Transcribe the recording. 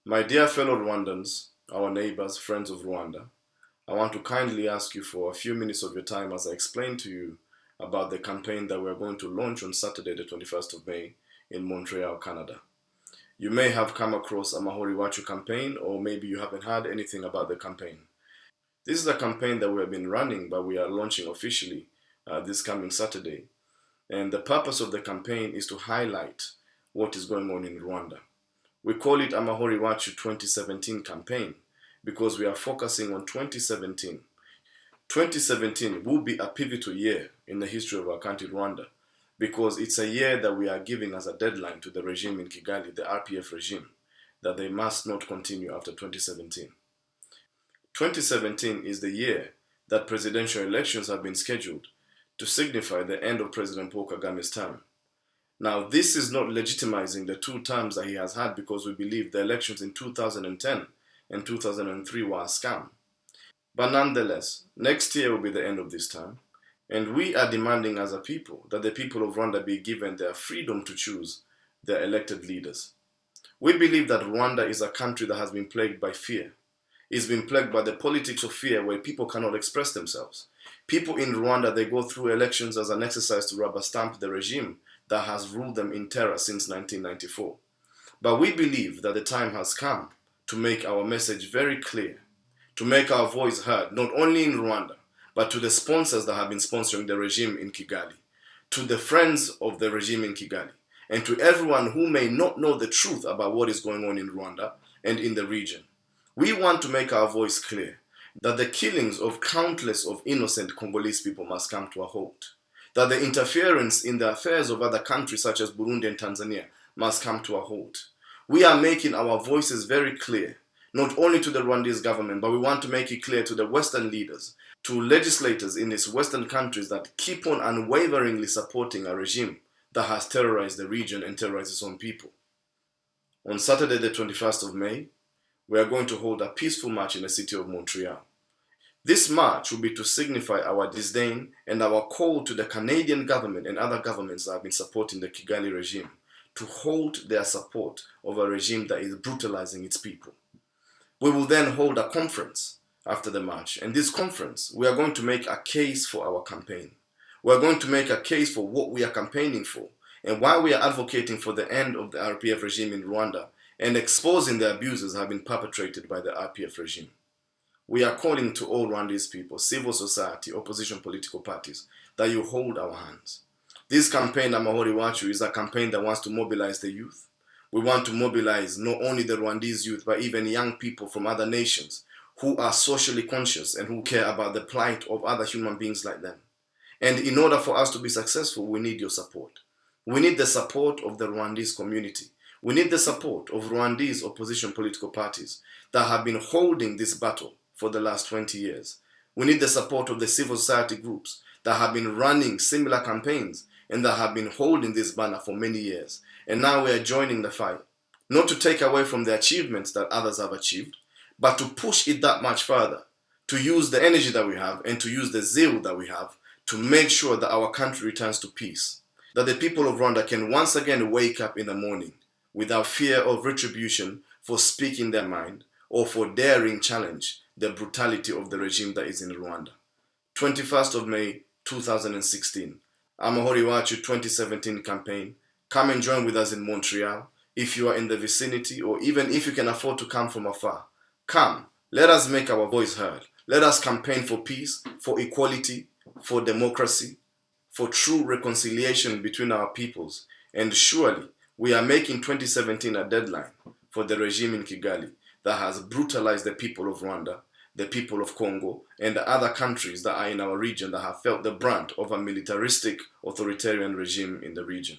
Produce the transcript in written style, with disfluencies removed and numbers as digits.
My dear fellow Rwandans, our neighbors, friends of Rwanda, I want to kindly ask you for a few minutes of your time as I explain to you about the campaign that we are going to launch on Saturday, the 21st of May in Montreal, Canada. You may have come across Amahoriwacu campaign, or maybe you haven't heard anything about the campaign. This is a campaign that we have been running, but we are launching officially this coming Saturday. And the purpose of the campaign is to highlight what is going on in Rwanda. We call it Amahoriwacu 2017 campaign because we are focusing on 2017. 2017 will be a pivotal year in the history of our country, Rwanda, because it's a year that we are giving as a deadline to the regime in Kigali, the RPF regime, that they must not continue after 2017. 2017 is the year that presidential elections have been scheduled to signify the end of President Paul Kagame's term. Now, this is not legitimizing the two terms that he has had because we believe the elections in 2010 and 2003 were a scam. But nonetheless, next year will be the end of this term, and we are demanding as a people that the people of Rwanda be given their freedom to choose their elected leaders. We believe that Rwanda is a country that has been plagued by fear. It's been plagued by the politics of fear where people cannot express themselves. People in Rwanda, they go through elections as an exercise to rubber stamp the regime that has ruled them in terror since 1994. But we believe that the time has come to make our message very clear, to make our voice heard, not only in Rwanda, but to the sponsors that have been sponsoring the regime in Kigali, to the friends of the regime in Kigali, and to everyone who may not know the truth about what is going on in Rwanda and in the region. We want to make our voice clear that the killings of countless of innocent Congolese people must come to a halt, that the interference in the affairs of other countries such as Burundi and Tanzania must come to a halt. We are making our voices very clear, not only to the Rwandese government, but we want to make it clear to the Western leaders, to legislators in these Western countries that keep on unwaveringly supporting a regime that has terrorized the region and terrorized its own people. On Saturday, the 21st of May, we are going to hold a peaceful march in the city of Montreal. This march will be to signify our disdain and our call to the Canadian government and other governments that have been supporting the Kigali regime to hold their support of a regime that is brutalizing its people. We will then hold a conference after the march, and this conference, we are going to make a case for our campaign. We are going to make a case for what we are campaigning for and why we are advocating for the end of the RPF regime in Rwanda and exposing the abuses that have been perpetrated by the RPF regime. We are calling to all Rwandese people, civil society, opposition political parties, that you hold our hands. This campaign, Amahoriwacu, is a campaign that wants to mobilize the youth. We want to mobilize not only the Rwandese youth, but even young people from other nations who are socially conscious and who care about the plight of other human beings like them. And in order for us to be successful, we need your support. We need the support of the Rwandese community. We need the support of Rwandese opposition political parties that have been holding this battle for the last 20 years. We need the support of the civil society groups that have been running similar campaigns and that have been holding this banner for many years. And now we are joining the fight, not to take away from the achievements that others have achieved, but to push it that much further, to use the energy that we have and to use the zeal that we have to make sure that our country returns to peace, that the people of Rwanda can once again wake up in the morning without fear of retribution for speaking their mind or for daring challenge the brutality of the regime that is in Rwanda. 21st of May 2016, Amahoriwacu 2017 campaign. Come and join with us in Montreal if you are in the vicinity, or even if you can afford to come from afar. Come, let us make our voice heard. Let us campaign for peace, for equality, for democracy, for true reconciliation between our peoples. And surely, we are making 2017 a deadline for the regime in Kigali that has brutalized the people of Rwanda, the people of Congo, and the other countries that are in our region that have felt the brunt of a militaristic, authoritarian regime in the region.